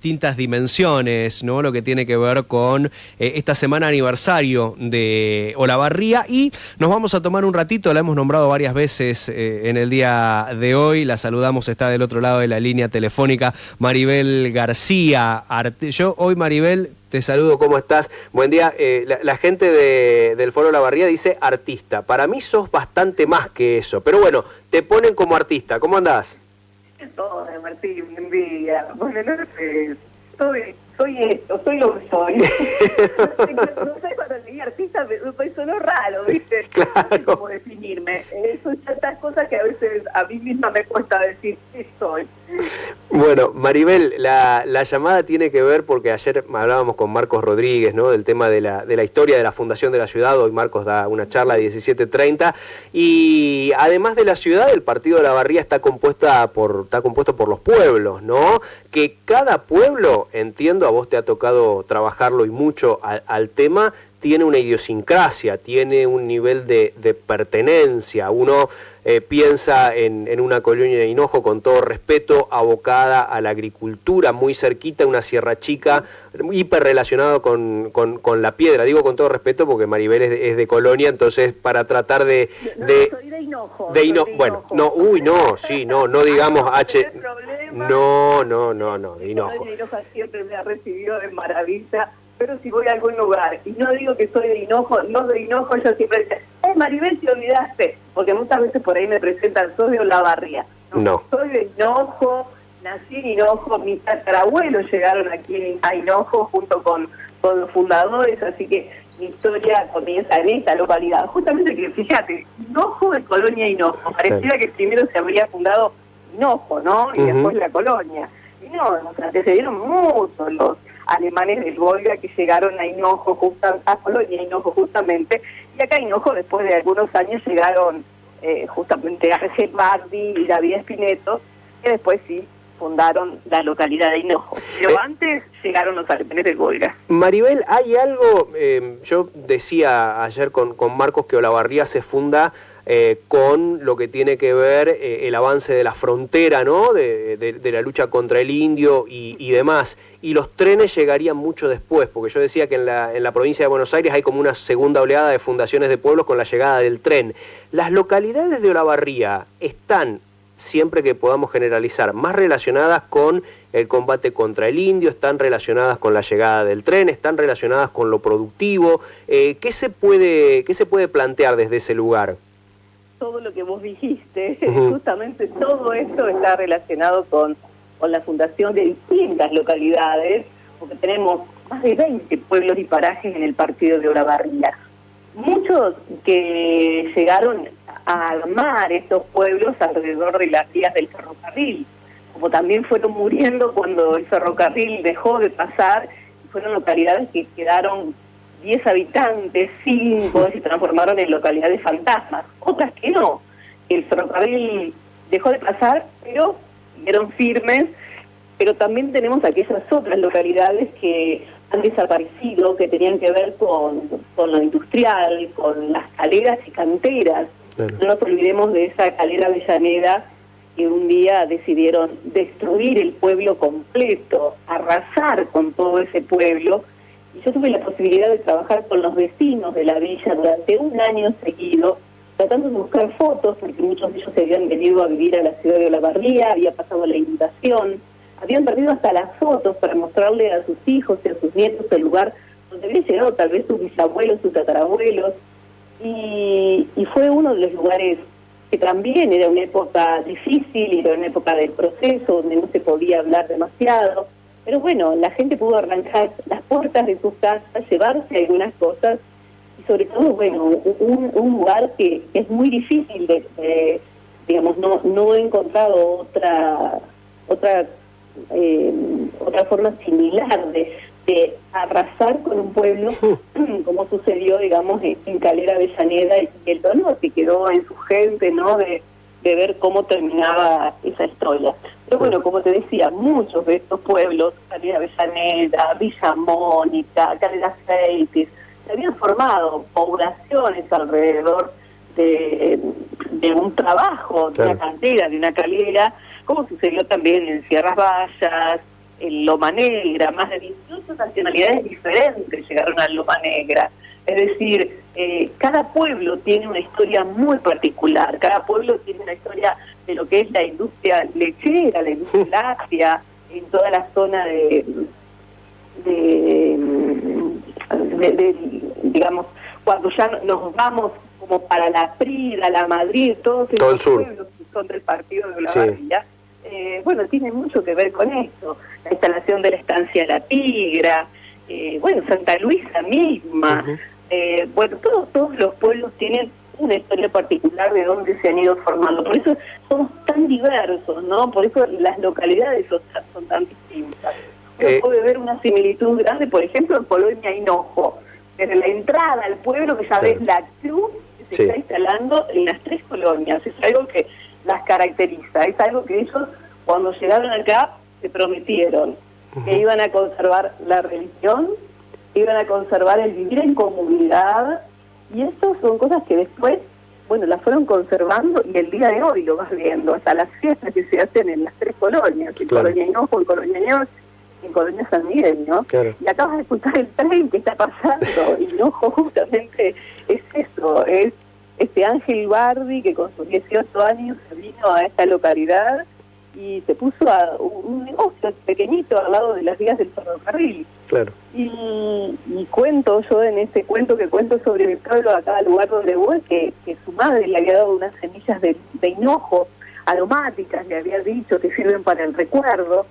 distintas dimensiones, ¿no? Lo que tiene que ver con esta semana aniversario de Olavarría, y nos vamos a tomar un ratito, la hemos nombrado varias veces en el día de hoy, la saludamos, está del otro lado de la línea telefónica Maribel García. Yo hoy, Maribel, te saludo, ¿cómo estás? Buen día. La gente del Foro Olavarría dice artista. Para mí sos bastante más que eso, pero bueno, te ponen como artista. ¿Cómo andás? Hola, Martín, buen día. Bueno, no sé, soy esto, soy lo que soy. No sé, cuando leí artista me sonó raro, ¿viste? Claro. No sé cómo definirme. Son tantas cosas que a veces a mí misma me cuesta decir qué soy. Bueno, Maribel, la llamada tiene que ver porque ayer hablábamos con Marcos Rodríguez, ¿no? Del tema de la historia de la fundación de la ciudad. Hoy Marcos da una charla a 17:30 y además de la ciudad, el partido de Olavarría está compuesto por los pueblos, ¿no? Que cada pueblo, entiendo, a vos te ha tocado trabajarlo y mucho al tema, tiene una idiosincrasia, tiene un nivel de pertenencia. Uno piensa en una colonia de Hinojo, con todo respeto, abocada a la agricultura, muy cerquita, una Sierra Chica, hiper relacionado con la piedra. Digo con todo respeto porque Maribel es de Colonia, entonces para tratar de... Soy de Hinojo. Bueno, no, no digamos H... No, de Hinojo. De Hinojo siempre me ha recibido de maravilla. Pero si voy a algún lugar y no digo que soy de Hinojo, no de Hinojo, yo siempre digo, Maribel, te olvidaste, porque muchas veces por ahí me presentan, soy de Olavarría. No. Soy de Hinojo, nací en Hinojo, mis tatarabuelos llegaron aquí a Hinojo junto con los fundadores, así que mi historia comienza en esta localidad. Justamente que, fíjate, Hinojo de Colonia Hinojo, pareciera que primero se habría fundado Hinojo, ¿no? Y después la colonia. Y no, nos antecedieron muchos los alemanes del Volga que llegaron a Hinojo, a Colonia Hinojo justamente, y acá a Hinojo después de algunos años llegaron justamente Ángel Bardi y David Espineto, que después sí fundaron la localidad de Hinojo. Pero antes llegaron los alemanes del Volga. Maribel, hay algo, yo decía ayer con Marcos que Olavarría se funda con lo que tiene que ver el avance de la frontera, ¿no? De la lucha contra el indio y demás. Y los trenes llegarían mucho después, porque yo decía que en la provincia de Buenos Aires hay como una segunda oleada de fundaciones de pueblos con la llegada del tren. ¿Las localidades de Olavarría están, siempre que podamos generalizar, más relacionadas con el combate contra el indio, están relacionadas con la llegada del tren, están relacionadas con lo productivo? ¿Qué se puede plantear desde ese lugar? Todo lo que vos dijiste, justamente todo esto está relacionado con la fundación de distintas localidades, porque tenemos más de 20 pueblos y parajes en el partido de Olavarría. Muchos que llegaron a armar estos pueblos alrededor de las vías del ferrocarril, como también fueron muriendo cuando el ferrocarril dejó de pasar, fueron localidades que quedaron 10 habitantes, 5, se transformaron en localidades fantasmas. Otras que no. El ferrocarril dejó de pasar, pero siguieron firmes. Pero también tenemos aquellas otras localidades que han desaparecido, que tenían que ver con lo industrial, con las caleras y canteras. Claro. No nos olvidemos de esa calera Avellaneda que un día decidieron destruir el pueblo completo, arrasar con todo ese pueblo. Y yo tuve la posibilidad de trabajar con los vecinos de la villa durante un año seguido, tratando de buscar fotos, porque muchos de ellos se habían venido a vivir a la ciudad de Olavarría, había pasado la inundación, habían perdido hasta las fotos para mostrarle a sus hijos y a sus nietos el lugar donde habían llegado tal vez sus bisabuelos, sus tatarabuelos, y fue uno de los lugares que también era una época difícil, era una época del proceso, donde no se podía hablar demasiado. Pero bueno, la gente pudo arrancar las puertas de sus casas, llevarse algunas cosas, y sobre todo, bueno, un lugar que es muy difícil digamos, no he encontrado otra forma similar de arrasar con un pueblo, como sucedió, digamos, en Calera Avellaneda, y el dolor que quedó en su gente, ¿no?, de ver cómo terminaba esa historia. Pero bueno, como te decía, muchos de estos pueblos, Calera Avellaneda, Villa Mónica, Calera Seitis, se habían formado poblaciones alrededor de un trabajo, de una cantera, de una calera, como sucedió también en Sierras Vallas, Loma Negra, más de 18 nacionalidades diferentes llegaron a Loma Negra. Es decir, cada pueblo tiene una historia muy particular, cada pueblo tiene una historia de lo que es la industria lechera, la industria láctea, en toda la zona digamos, cuando ya nos vamos como para la Prida, la Madrid, todos esos pueblos que son del partido de Olavarría, bueno, tiene mucho que ver con esto, la instalación de la estancia La Tigra, bueno, Santa Luisa misma, bueno, todos los pueblos tienen una historia particular de dónde se han ido formando, por eso somos tan diversos, ¿no? Por eso las localidades son tan distintas. Uno puede ver una similitud grande, por ejemplo, en Colonia Hinojo, desde la entrada al pueblo que ya ves la cruz que se está instalando en las 3 colonias, es algo que las caracteriza, es algo que ellos cuando llegaron acá se prometieron, que iban a conservar la religión, iban a conservar el vivir en comunidad, y eso son cosas que después, bueno, las fueron conservando y el día de hoy lo vas viendo, hasta las fiestas que se hacen en las 3 colonias, en Colonia Hinojo, en Colonia Ños, en Colonia San Miguel, ¿no? Y acabas de escuchar el tren que está pasando, y Hinojo justamente es eso, es este Ángel Bardi que con sus 18 años se vino a esta localidad y se puso a un negocio pequeñito al lado de las vías del ferrocarril. Y cuento yo en ese cuento que cuento sobre mi pueblo, a cada lugar donde voy, que su madre le había dado unas semillas de hinojo aromáticas, le había dicho que sirven para el recuerdo,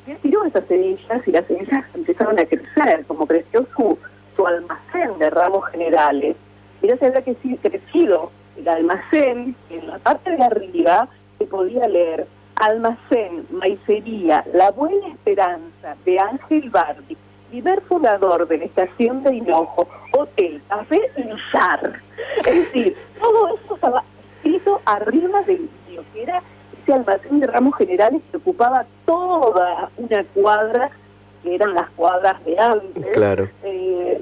y él tiró esas semillas y las semillas empezaron a crecer, como creció su almacén de ramos generales. Y ya se había crecido el almacén, en la parte de arriba se podía leer Almacén, Maicería, La Buena Esperanza, de Ángel Bardi, primer fundador de la estación de Hinojo, Hotel, Café y Billar. Es decir, todo eso estaba escrito arriba de lo que era ese almacén de ramos generales que ocupaba toda una cuadra, que eran las cuadras de antes,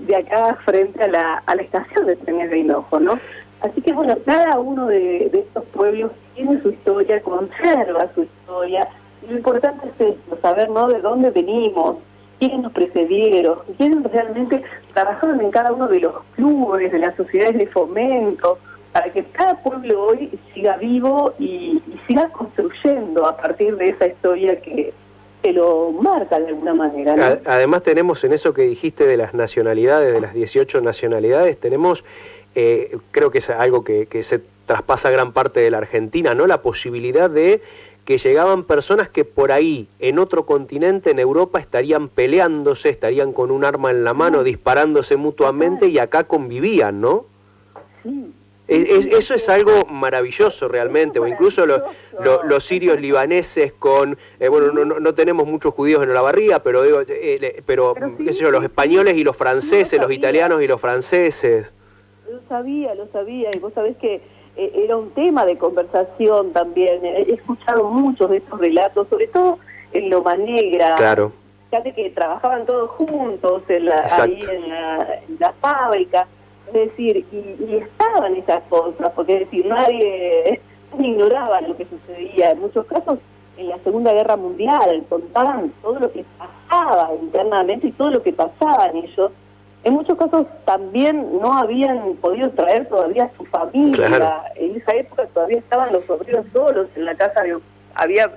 de acá frente a la estación de trenes de Hinojo, ¿no? Así que bueno, cada uno de estos pueblos tiene su historia, conserva su historia, y lo importante es esto, saber, ¿no?, de dónde venimos, quiénes nos precedieron, quiénes realmente trabajaron en cada uno de los clubes, de las sociedades de fomento, para que cada pueblo hoy siga vivo y siga construyendo a partir de esa historia que lo marca de alguna manera, ¿no? Además tenemos en eso que dijiste de las nacionalidades, de las 18 nacionalidades, tenemos, creo que es algo que se traspasa gran parte de la Argentina, ¿no? La posibilidad de que llegaban personas que por ahí, en otro continente, en Europa, estarían peleándose, estarían con un arma en la mano, disparándose mutuamente, y acá convivían, ¿no? Sí. Eso es algo maravilloso realmente, o incluso los sirios libaneses con, bueno, no tenemos muchos judíos en Olavarría, pero digo, qué sé yo, los españoles y los franceses, los italianos y los franceses. Lo sabía, y vos sabés que era un tema de conversación también. He escuchado muchos de estos relatos, sobre todo en Loma Negra. Claro. Fíjate que trabajaban todos juntos ahí en la fábrica. Es decir, y estaban esas cosas, porque es decir, nadie ignoraba lo que sucedía. En muchos casos, en la Segunda Guerra Mundial, contaban todo lo que pasaba internamente y todo lo que pasaban ellos. En muchos casos también no habían podido traer todavía a su familia. Claro. En esa época todavía estaban los obreros solos en la casa. Había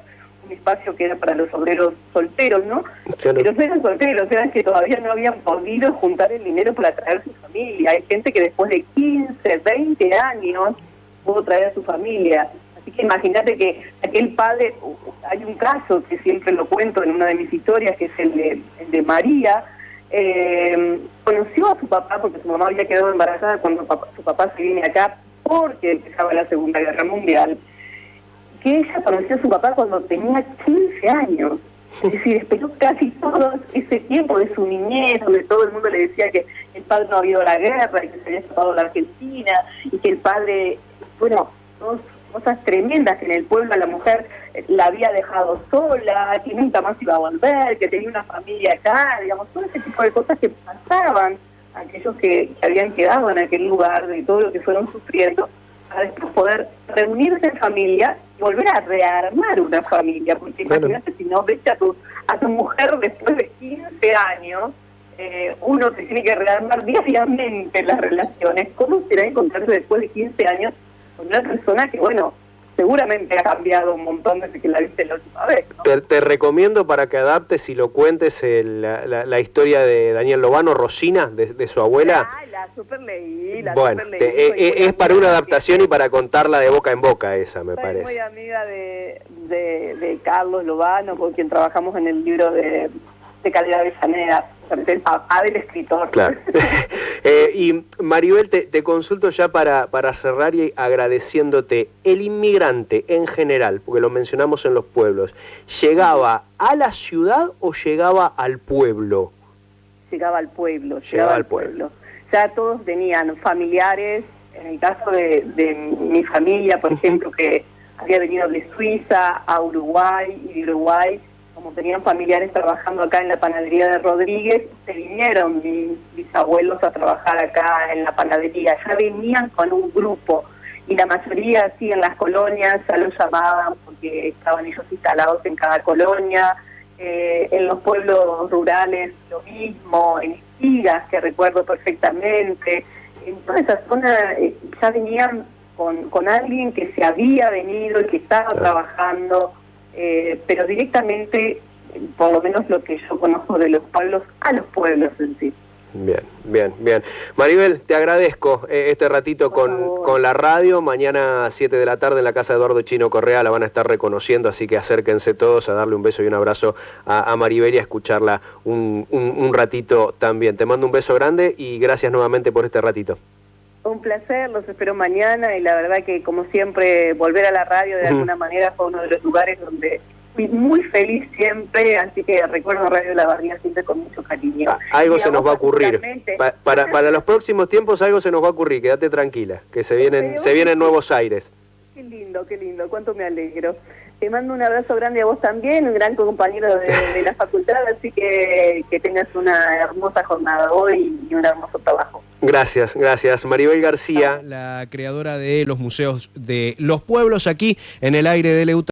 un espacio que era para los obreros solteros, ¿no? Claro. Pero no eran solteros, eran que todavía no habían podido juntar el dinero para traer a su familia. Hay gente que después de 15, 20 años pudo traer a su familia. Así que imagínate que aquel padre, hay un caso que siempre lo cuento en una de mis historias, que es el de María. Conoció a su papá porque su mamá había quedado embarazada cuando su papá se viene acá porque empezaba la Segunda Guerra Mundial, que ella conoció a su papá cuando tenía 15 años, es decir, esperó casi todo ese tiempo de su niñez, donde todo el mundo le decía que el padre no había ido a la guerra y que se había escapado de la Argentina, y que el padre, bueno, cosas tremendas, que en el pueblo a la mujer la había dejado sola, que nunca más iba a volver, que tenía una familia acá, digamos, todo ese tipo de cosas que pasaban a aquellos que habían quedado en aquel lugar, de todo lo que fueron sufriendo, para después poder reunirse en familia y volver a rearmar una familia, porque imagínate si no ves a tu mujer después de 15 años, uno se tiene que rearmar diariamente las relaciones. ¿Cómo será encontrarse después de 15 años con una persona que, bueno, seguramente ha cambiado un montón desde que la viste la última vez, ¿no? Te recomiendo para que adaptes y lo cuentes la historia de Daniel Lobano, Rosina, de su abuela. La super leí, bueno, super leí. es para una adaptación y para contarla de boca en boca esa, me parece. Soy muy amiga de Carlos Lobano, con quien trabajamos en el libro de Calidad Avellaneda, el papá del escritor. Claro. Y Maribel, te consulto ya para cerrar y agradeciéndote. El inmigrante en general, porque lo mencionamos en los pueblos, ¿llegaba a la ciudad o llegaba al pueblo? Llegaba al pueblo, llegaba al pueblo. Ya todos tenían familiares, en el caso de mi familia, por ejemplo, que había venido de Suiza a Uruguay, y de Uruguay, como tenían familiares trabajando acá en la panadería de Rodríguez, se vinieron mis abuelos a trabajar acá en la panadería. Ya venían con un grupo, y la mayoría así en las colonias ya los llamaban porque estaban ellos instalados en cada colonia. En los pueblos rurales lo mismo, en Espigas, que recuerdo perfectamente. En toda esa zona ya venían con alguien que se había venido y que estaba trabajando, pero directamente, por lo menos lo que yo conozco de los pueblos, a los pueblos en sí. Bien. Maribel, te agradezco este ratito con la radio. Mañana a 7 de la tarde en la casa de Eduardo Chino Correa la van a estar reconociendo, así que acérquense todos a darle un beso y un abrazo a Maribel y a escucharla un ratito también. Te mando un beso grande y gracias nuevamente por este ratito. Un placer, los espero mañana, y la verdad que, como siempre, volver a la radio de alguna manera fue uno de los lugares donde fui muy feliz siempre, así que recuerdo Radio La Barría siempre con mucho cariño. Algo se nos va a ocurrir. Para los próximos tiempos algo se nos va a ocurrir, quédate tranquila, que se vienen nuevos aires. Qué lindo, cuánto me alegro. Te mando un abrazo grande a vos también, un gran compañero de la facultad, así que tengas una hermosa jornada hoy y un hermoso trabajo. Gracias. Maribel García, la creadora de los museos de los pueblos, aquí en el aire de LEU.